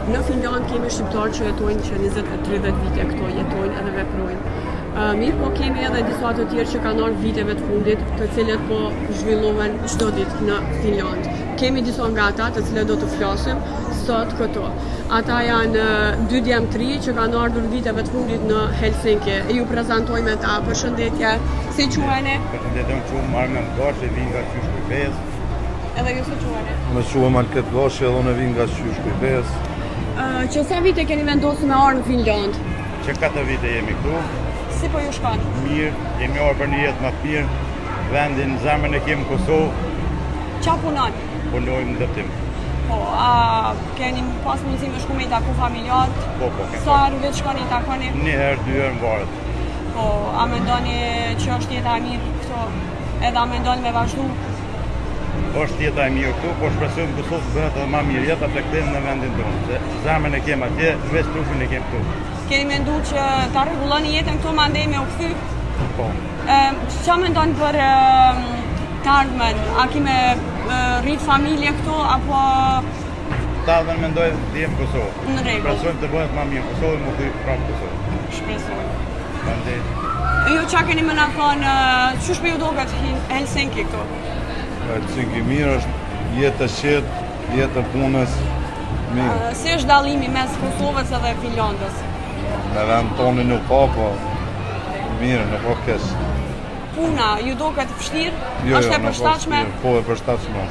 Në Finland kemi shqiptarë që jetojnë që 20-30 vite këto, jetojnë edhe veprojnë. Mirë po kemi edhe disa të tjerë që kanë ardhur viteve të fundit, të cilët po zhvillohen çdo ditë në Finland. Kemi disa nga ata të cilët do të flasim sot këto. Ata janë dy djemtri që kanë ardhur viteve të fundit në Helsinki. Ju prezantoj me ta, përshëndetje. Si quheni? Përshëndetje, unë quhem Armen Gashi, vin nga Qysh Kujbes. Edhe ju si quheni? Më quhem Alket Gashi, edhe unë vin nga Qysh Kujbes. Që sa vite keni vendosur me ardhur në Finland? Që 4 vite jemi këtu. Si po ju shkon? Mirë, kemi orë për një jetë më të mirë. Vendin zemrën e kemi Kosovë. Qa punon? Punojmë ndërtim. Po, keni pas mundësi me shku me i taku familjarët? Po. Sa herë vetë shkoni i takoni? Një herë, 2 herë në varet. Po, a mendoni që është jeta e mirë këto? Edhe a mendoni me vazhdu? Është jeta e mirë këtu, po shpresojmë Kosovë bëhet edhe më mirë jeta të kthehemi në vendin tonë. Se zemrën e kemi atje, veç trupin e kemi këtu. Keni mendu që ta rregulloni jetën këtu ma ndej me u kthy? Po. Qa mendoni për të ardhmen? A kime rrit familje këtu, apo... Ta dhe në mendoj të jem Kosovë. Në rregull. Shpresojmë të bëhet më mirë Kosovë, më thy prapë Kosovë. Shpresojmë. Mandej. Ju qa keni më na thonë, qysh për ju doket Helsinki këtu? Helsinki mirë është, jetë e qetë, jetë e punës, mirë. Si është dallimi mes Kosovës edhe Finlandës? Në vend toni nuk ka, po mirë, nuk ka keq. Puna, ju duket vështirë? Jo, është e nuk ka përshtatshme? vështirë. Po, e përshtatshme.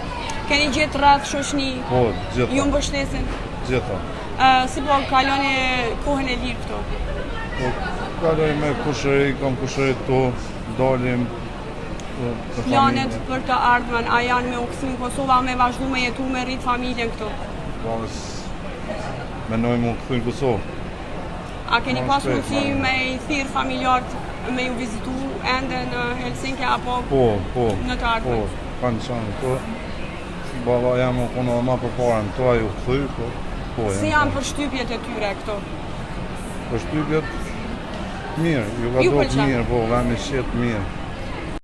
Keni gjetë rreth shoqni? Po, gjitha. Ju mbështesin? Gjitha. Si po kaloni kohën e lirë këtu? Po, kaloj me kushëri, kam kushëri tu, dalim. Planet për të ardhmen, a janë me u kthy në Kosovë, a me vazhdu me jetu me rrit familjen këtu? Po, menoj me u kthy në Kosovë. A keni pas mundësi me i thirr familjarët me ju vizitu ende në Helsinki apo Po, në të ardhmen? Po, kanë qanë këtu. Baba jam u kono ma për parën të a ju kthy, po. Si janë përshtypjet e tyre këtu? Përshtypjet mirë, ju ka Ju do pëlqen? mirë, po, vend i qetë mirë.